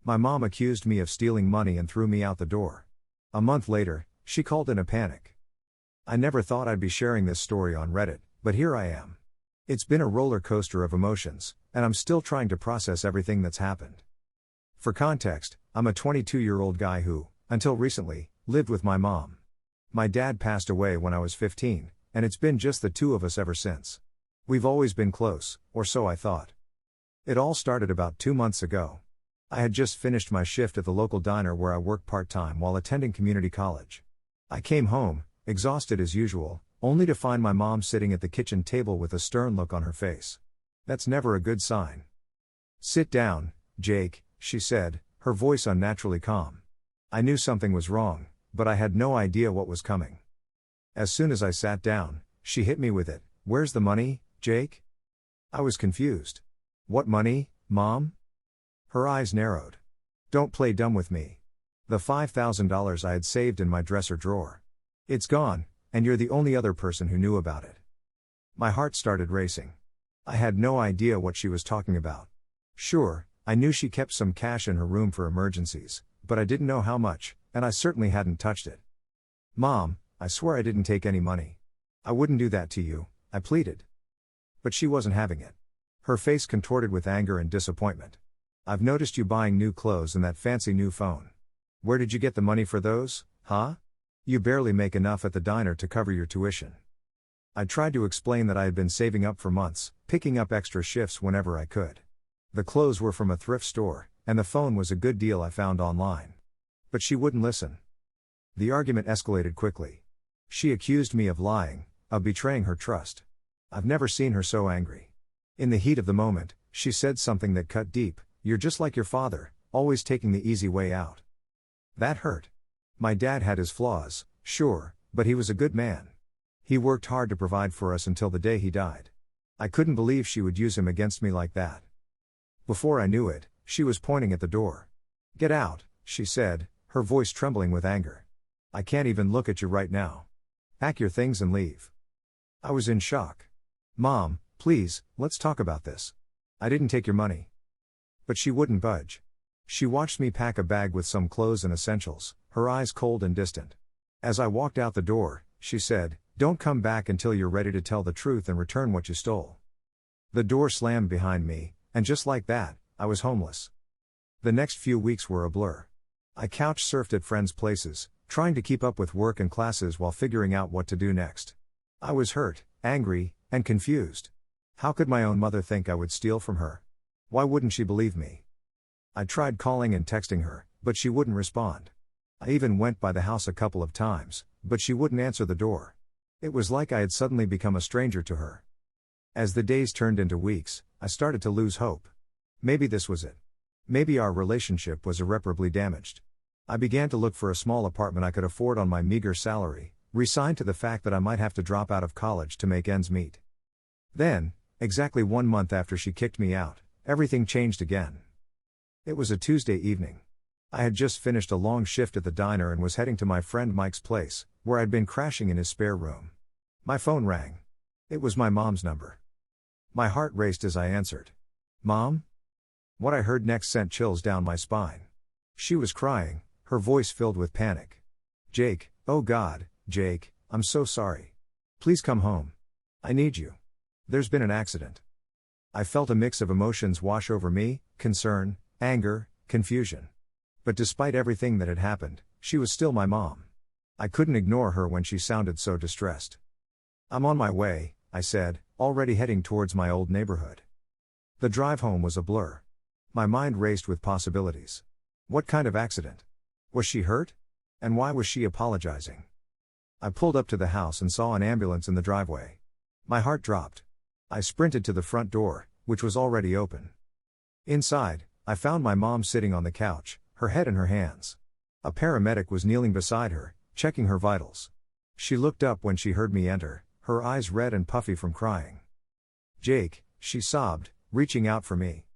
My mom accused me of stealing money and threw me out the door. A month later, she called in a panic. I never thought I'd be sharing this story on Reddit, but here I am. It's been a roller coaster of emotions, and I'm still trying to process everything that's happened. For context, I'm a 22-year-old guy who, until recently, lived with my mom. My dad passed away when I was 15, and it's been just the two of us ever since. We've always been close, or so I thought. It all started about 2 months ago. I had just finished my shift at the local diner where I work part-time while attending community college. I came home, exhausted as usual, only to find my mom sitting at the kitchen table with a stern look on her face. That's never a good sign. "Sit down, Jake," she said, her voice unnaturally calm. I knew something was wrong, but I had no idea what was coming. As soon as I sat down, she hit me with it. "Where's the money, Jake?" I was confused. "What money, Mom?" Her eyes narrowed. "Don't play dumb with me. The $5,000 I had saved in my dresser drawer. It's gone, and you're the only other person who knew about it." My heart started racing. I had no idea what she was talking about. Sure, I knew she kept some cash in her room for emergencies, but I didn't know how much, and I certainly hadn't touched it. "Mom, I swear I didn't take any money. I wouldn't do that to you," I pleaded. But she wasn't having it. Her face contorted with anger and disappointment. "I've noticed you buying new clothes and that fancy new phone. Where did you get the money for those, huh? You barely make enough at the diner to cover your tuition." I tried to explain that I had been saving up for months, picking up extra shifts whenever I could. The clothes were from a thrift store, and the phone was a good deal I found online. But she wouldn't listen. The argument escalated quickly. She accused me of lying, of betraying her trust. I've never seen her so angry. In the heat of the moment, she said something that cut deep. "You're just like your father, always taking the easy way out." That hurt. My dad had his flaws, sure, but he was a good man. He worked hard to provide for us until the day he died. I couldn't believe she would use him against me like that. Before I knew it, she was pointing at the door. "Get out," she said, her voice trembling with anger. "I can't even look at you right now. Pack your things and leave." I was in shock. "Mom, please, let's talk about this. I didn't take your money." But she wouldn't budge. She watched me pack a bag with some clothes and essentials, her eyes cold and distant. As I walked out the door, she said, "Don't come back until you're ready to tell the truth and return what you stole." The door slammed behind me, and just like that, I was homeless. The next few weeks were a blur. I couch surfed at friends' places, trying to keep up with work and classes while figuring out what to do next. I was hurt, angry, and confused. How could my own mother think I would steal from her? Why wouldn't she believe me? I tried calling and texting her, but she wouldn't respond. I even went by the house a couple of times, but she wouldn't answer the door. It was like I had suddenly become a stranger to her. As the days turned into weeks, I started to lose hope. Maybe this was it. Maybe our relationship was irreparably damaged. I began to look for a small apartment I could afford on my meager salary, resigned to the fact that I might have to drop out of college to make ends meet. Then, exactly 1 month after she kicked me out, everything changed again. It was a Tuesday evening. I had just finished a long shift at the diner and was heading to my friend Mike's place, where I'd been crashing in his spare room. My phone rang. It was my mom's number. My heart raced as I answered. "Mom?" What I heard next sent chills down my spine. She was crying, her voice filled with panic. "Jake, oh God, Jake, I'm so sorry. Please come home. I need you. There's been an accident." I felt a mix of emotions wash over me, concern, anger, confusion. But despite everything that had happened, she was still my mom. I couldn't ignore her when she sounded so distressed. "I'm on my way," I said, already heading towards my old neighborhood. The drive home was a blur. My mind raced with possibilities. What kind of accident? Was she hurt? And why was she apologizing? I pulled up to the house and saw an ambulance in the driveway. My heart dropped. I sprinted to the front door, which was already open. Inside, I found my mom sitting on the couch, her head in her hands. A paramedic was kneeling beside her, checking her vitals. She looked up when she heard me enter, her eyes red and puffy from crying. "Jake," she sobbed, reaching out for me.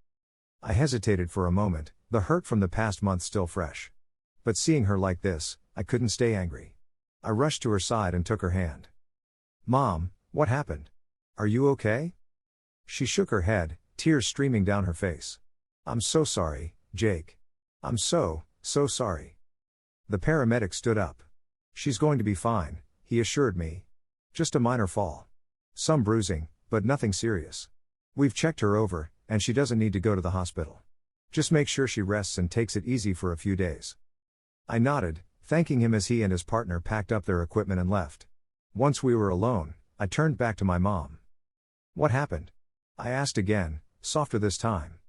I hesitated for a moment, the hurt from the past month still fresh. But seeing her like this, I couldn't stay angry. I rushed to her side and took her hand. "Mom, what happened? Are you okay?" She shook her head, tears streaming down her face. "I'm so sorry, Jake. I'm so sorry. The paramedic stood up. She's going to be fine, he assured me. Just a minor fall. Some bruising, but nothing serious. We've checked her over, and she doesn't need to go to the hospital. Just make sure she rests and takes it easy for a few days. I nodded, thanking him as he and his partner packed up their equipment and left. Once we were alone, I turned back to my mom. What happened? I asked again, softer this time.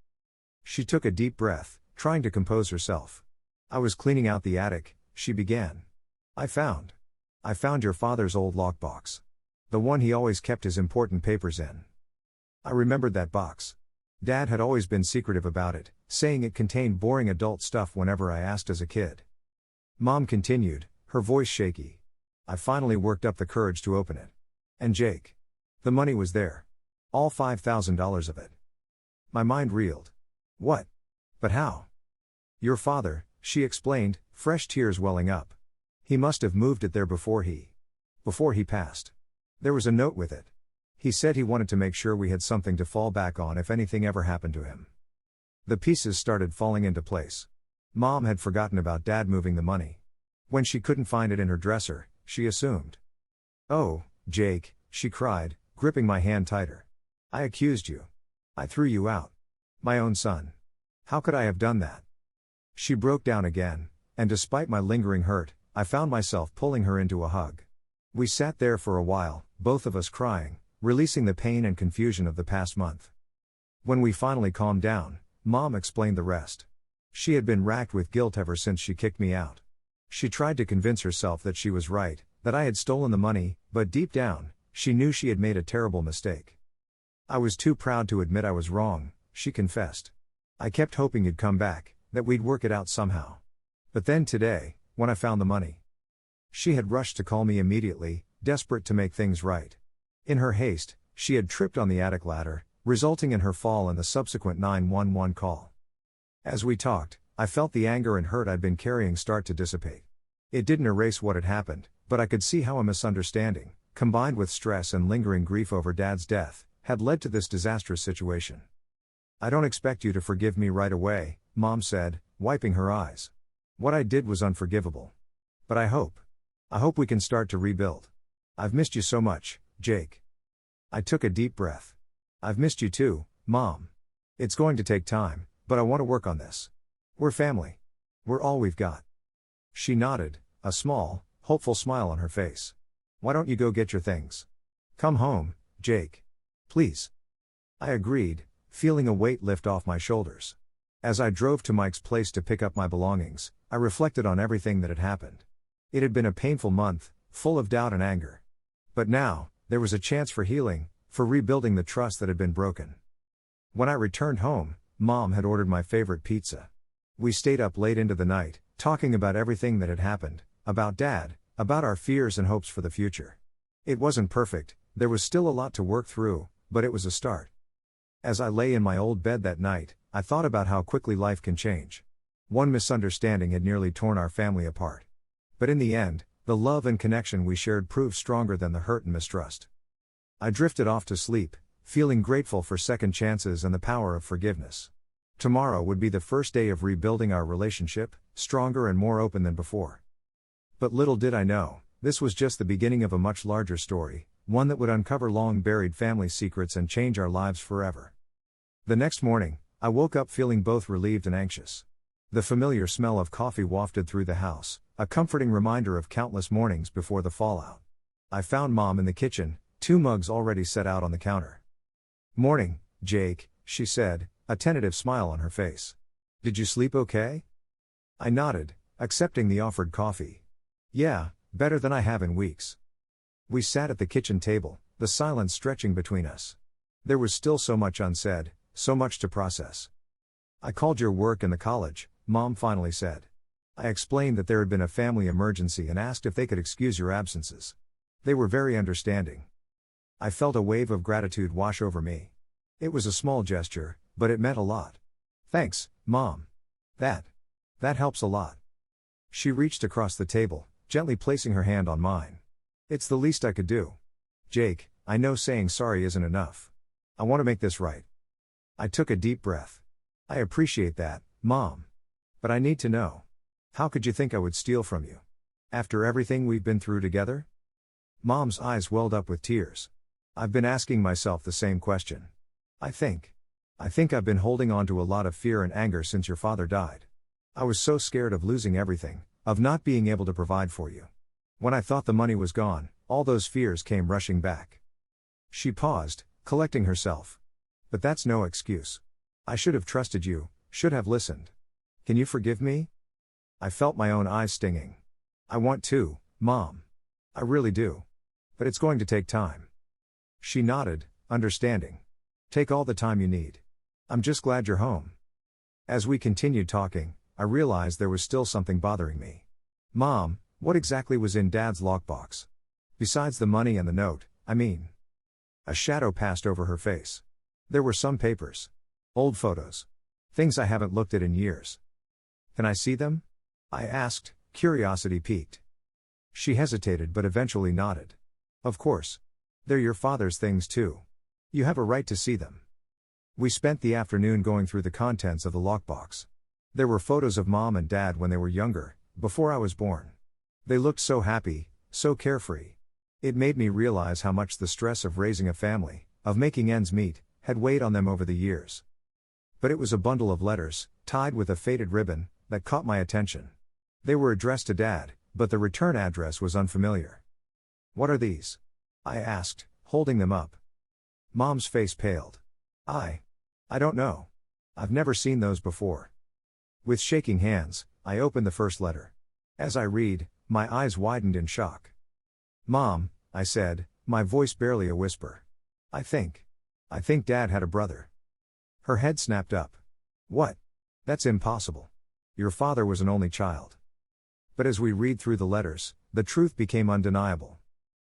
She took a deep breath, trying to compose herself. I was cleaning out the attic, she began. I found your father's old lockbox. The one he always kept his important papers in. I remembered that box. Dad had always been secretive about it, saying it contained boring adult stuff whenever I asked as a kid. Mom continued, her voice shaky. I finally worked up the courage to open it. And Jake. The money was there. All $5,000 of it. My mind reeled. What? But how? Your father, she explained, fresh tears welling up. He must have moved it there before he passed. There was a note with it. He said he wanted to make sure we had something to fall back on if anything ever happened to him. The pieces started falling into place. Mom had forgotten about Dad moving the money. When she couldn't find it in her dresser, she assumed. Oh, Jake, she cried, gripping my hand tighter. I accused you. I threw you out. My own son. How could I have done that? She broke down again, and despite my lingering hurt, I found myself pulling her into a hug. We sat there for a while, both of us crying, releasing the pain and confusion of the past month. When we finally calmed down, Mom explained the rest. She had been racked with guilt ever since she kicked me out. She tried to convince herself that she was right, that I had stolen the money, but deep down, she knew she had made a terrible mistake. I was too proud to admit I was wrong, she confessed. I kept hoping you'd come back, that we'd work it out somehow. But then today, when I found the money. She had rushed to call me immediately, desperate to make things right. In her haste, she had tripped on the attic ladder, resulting in her fall and the subsequent 911 call. As we talked, I felt the anger and hurt I'd been carrying start to dissipate. It didn't erase what had happened, but I could see how a misunderstanding, combined with stress and lingering grief over Dad's death, had led to this disastrous situation. I don't expect you to forgive me right away, Mom said, wiping her eyes. What I did was unforgivable. But I hope we can start to rebuild. I've missed you so much, Jake. I took a deep breath. I've missed you too, Mom. It's going to take time, but I want to work on this. We're family. We're all we've got. She nodded, a small, hopeful smile on her face. Why don't you go get your things? Come home, Jake. Please. I agreed, feeling a weight lift off my shoulders. As I drove to Mike's place to pick up my belongings, I reflected on everything that had happened. It had been a painful month, full of doubt and anger. But now, there was a chance for healing, for rebuilding the trust that had been broken. When I returned home, Mom had ordered my favorite pizza. We stayed up late into the night, talking about everything that had happened, about Dad, about our fears and hopes for the future. It wasn't perfect, there was still a lot to work through, but it was a start. As I lay in my old bed that night, I thought about how quickly life can change. One misunderstanding had nearly torn our family apart. But in the end, the love and connection we shared proved stronger than the hurt and mistrust. I drifted off to sleep, feeling grateful for second chances and the power of forgiveness. Tomorrow would be the first day of rebuilding our relationship, stronger and more open than before. But little did I know, this was just the beginning of a much larger story, one that would uncover long-buried family secrets and change our lives forever. The next morning, I woke up feeling both relieved and anxious. The familiar smell of coffee wafted through the house, a comforting reminder of countless mornings before the fallout. I found Mom in the kitchen, 2 mugs already set out on the counter. Morning, Jake, she said, a tentative smile on her face. Did you sleep okay? I nodded, accepting the offered coffee. Yeah, better than I have in weeks. We sat at the kitchen table, the silence stretching between us. There was still so much unsaid, so much to process. I called your work and the college, Mom finally said. I explained that there had been a family emergency and asked if they could excuse your absences. They were very understanding. I felt a wave of gratitude wash over me. It was a small gesture, but it meant a lot. Thanks, Mom. That helps a lot. She reached across the table, gently placing her hand on mine. It's the least I could do. Jake, I know saying sorry isn't enough. I want to make this right. I took a deep breath. I appreciate that, Mom. But I need to know. How could you think I would steal from you? After everything we've been through together? Mom's eyes welled up with tears. I've been asking myself the same question. I think I've been holding on to a lot of fear and anger since your father died. I was so scared of losing everything, of not being able to provide for you. When I thought the money was gone, all those fears came rushing back. She paused, collecting herself. But that's no excuse. I should have trusted you, should have listened. Can you forgive me? I felt my own eyes stinging. I want to, Mom. I really do. But it's going to take time. She nodded, understanding. Take all the time you need. I'm just glad you're home. As we continued talking, I realized there was still something bothering me. Mom, what exactly was in Dad's lockbox? Besides the money and the note, I mean. A shadow passed over her face. There were some papers. Old photos. Things I haven't looked at in years. Can I see them? I asked, curiosity piqued. She hesitated but eventually nodded. Of course. They're your father's things too. You have a right to see them. We spent the afternoon going through the contents of the lockbox. There were photos of Mom and Dad when they were younger, before I was born. They looked so happy, so carefree. It made me realize how much the stress of raising a family, of making ends meet, had weighed on them over the years. But it was a bundle of letters, tied with a faded ribbon, that caught my attention. They were addressed to Dad, but the return address was unfamiliar. What are these? I asked, holding them up. Mom's face paled. I don't know. I've never seen those before. With shaking hands, I opened the first letter. As I read, my eyes widened in shock. Mom, I said, my voice barely a whisper. I think Dad had a brother. Her head snapped up. What? That's impossible. Your father was an only child. But as we read through the letters, the truth became undeniable.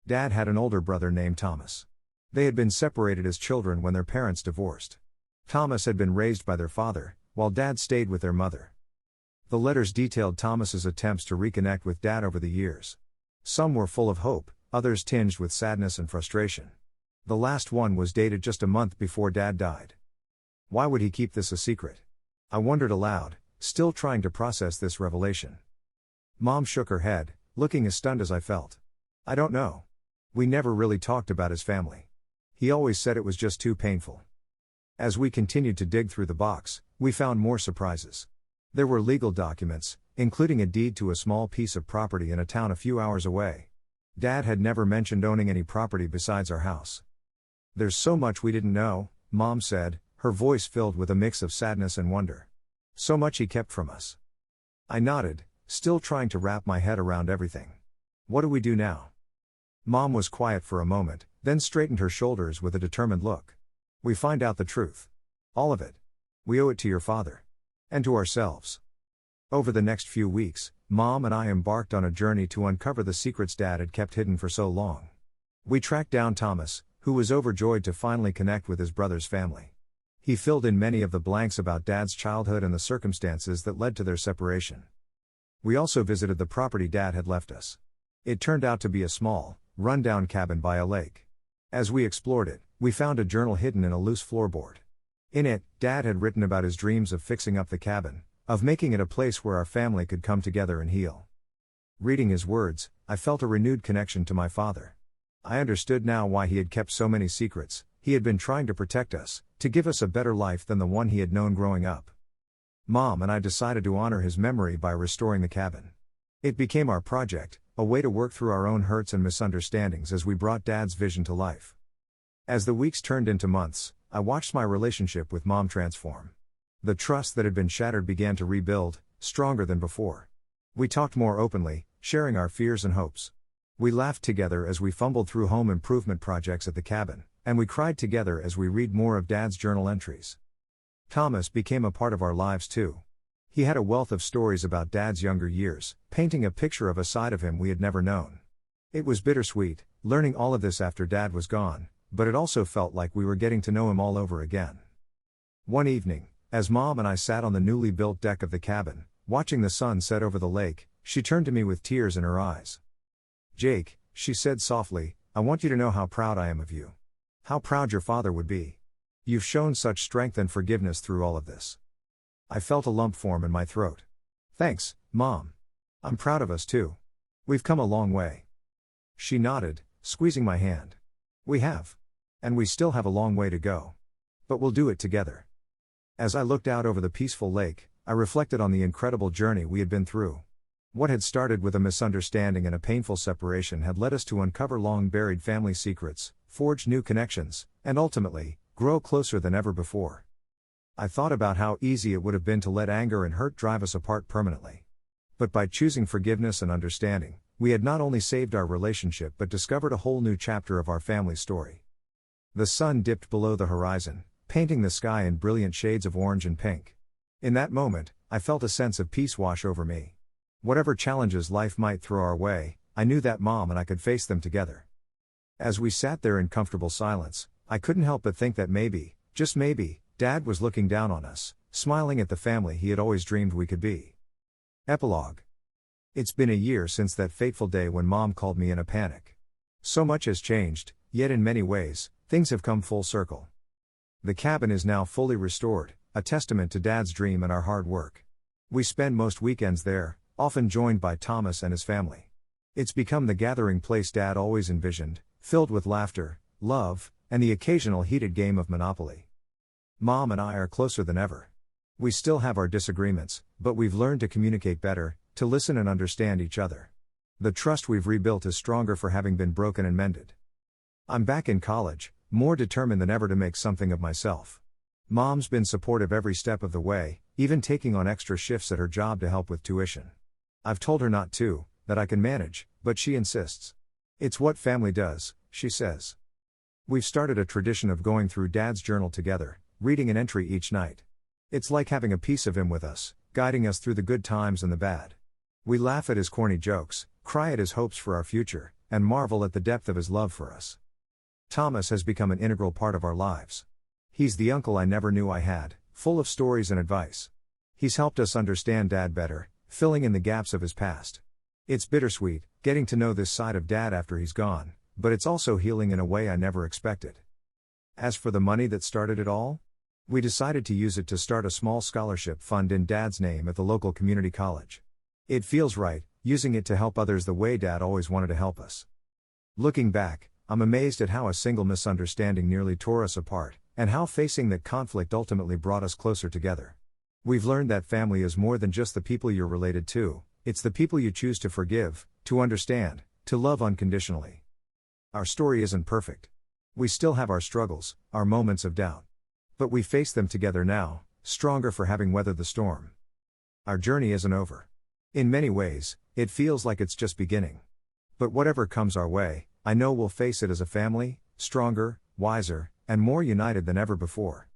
Dad had an older brother named Thomas. They had been separated as children when their parents divorced. Thomas had been raised by their father, while Dad stayed with their mother. The letters detailed Thomas's attempts to reconnect with Dad over the years. Some were full of hope, others tinged with sadness and frustration. The last one was dated just a month before Dad died. Why would he keep this a secret? I wondered aloud, still trying to process this revelation. Mom shook her head, looking as stunned as I felt. I don't know. We never really talked about his family. He always said it was just too painful. As we continued to dig through the box, we found more surprises. There were legal documents, including a deed to a small piece of property in a town a few hours away. Dad had never mentioned owning any property besides our house. There's so much we didn't know, Mom said, her voice filled with a mix of sadness and wonder. So much he kept from us. I nodded, still trying to wrap my head around everything. What do we do now? Mom was quiet for a moment, then straightened her shoulders with a determined look. We find out the truth. All of it. We owe it to your father. And to ourselves. Over the next few weeks, Mom and I embarked on a journey to uncover the secrets Dad had kept hidden for so long. We tracked down Thomas, who was overjoyed to finally connect with his brother's family. He filled in many of the blanks about Dad's childhood and the circumstances that led to their separation. We also visited the property Dad had left us. It turned out to be a small, run-down cabin by a lake. As we explored it, we found a journal hidden in a loose floorboard. In it, Dad had written about his dreams of fixing up the cabin, of making it a place where our family could come together and heal. Reading his words, I felt a renewed connection to my father. I understood now why he had kept so many secrets. He had been trying to protect us, to give us a better life than the one he had known growing up. Mom and I decided to honor his memory by restoring the cabin. It became our project, a way to work through our own hurts and misunderstandings as we brought Dad's vision to life. As the weeks turned into months, I watched my relationship with Mom transform. The trust that had been shattered began to rebuild, stronger than before. We talked more openly, sharing our fears and hopes. We laughed together as we fumbled through home improvement projects at the cabin, and we cried together as we read more of Dad's journal entries. Thomas became a part of our lives too. He had a wealth of stories about Dad's younger years, painting a picture of a side of him we had never known. It was bittersweet, learning all of this after Dad was gone, but it also felt like we were getting to know him all over again. One evening, as Mom and I sat on the newly built deck of the cabin, watching the sun set over the lake, she turned to me with tears in her eyes. Jake, she said softly, I want you to know how proud I am of you. How proud your father would be. You've shown such strength and forgiveness through all of this. I felt a lump form in my throat. Thanks, Mom. I'm proud of us too. We've come a long way. She nodded, squeezing my hand. We have. And we still have a long way to go. But we'll do it together. As I looked out over the peaceful lake, I reflected on the incredible journey we had been through. What had started with a misunderstanding and a painful separation had led us to uncover long-buried family secrets, forge new connections, and ultimately, grow closer than ever before. I thought about how easy it would have been to let anger and hurt drive us apart permanently. But by choosing forgiveness and understanding, we had not only saved our relationship but discovered a whole new chapter of our family story. The sun dipped below the horizon, painting the sky in brilliant shades of orange and pink. In that moment, I felt a sense of peace wash over me. Whatever challenges life might throw our way, I knew that Mom and I could face them together. As we sat there in comfortable silence, I couldn't help but think that maybe, just maybe, Dad was looking down on us, smiling at the family he had always dreamed we could be. Epilogue. It's been a year since that fateful day when Mom called me in a panic. So much has changed, yet in many ways, things have come full circle. The cabin is now fully restored, a testament to Dad's dream and our hard work. We spend most weekends there, often joined by Thomas and his family. It's become the gathering place Dad always envisioned, filled with laughter, love, and the occasional heated game of Monopoly. Mom and I are closer than ever. We still have our disagreements, but we've learned to communicate better, to listen and understand each other. The trust we've rebuilt is stronger for having been broken and mended. I'm back in college, more determined than ever to make something of myself. Mom's been supportive every step of the way, even taking on extra shifts at her job to help with tuition. I've told her not to, that I can manage, but she insists. It's what family does, she says. We've started a tradition of going through Dad's journal together, reading an entry each night. It's like having a piece of him with us, guiding us through the good times and the bad. We laugh at his corny jokes, cry at his hopes for our future, and marvel at the depth of his love for us. Thomas has become an integral part of our lives. He's the uncle I never knew I had, full of stories and advice. He's helped us understand Dad better, filling in the gaps of his past. It's bittersweet, getting to know this side of Dad after he's gone, but it's also healing in a way I never expected. As for the money that started it all, we decided to use it to start a small scholarship fund in Dad's name at the local community college. It feels right, using it to help others the way Dad always wanted to help us. Looking back, I'm amazed at how a single misunderstanding nearly tore us apart, and how facing that conflict ultimately brought us closer together. We've learned that family is more than just the people you're related to, it's the people you choose to forgive, to understand, to love unconditionally. Our story isn't perfect. We still have our struggles, our moments of doubt. But we face them together now, stronger for having weathered the storm. Our journey isn't over. In many ways, it feels like it's just beginning. But whatever comes our way, I know we'll face it as a family, stronger, wiser, and more united than ever before.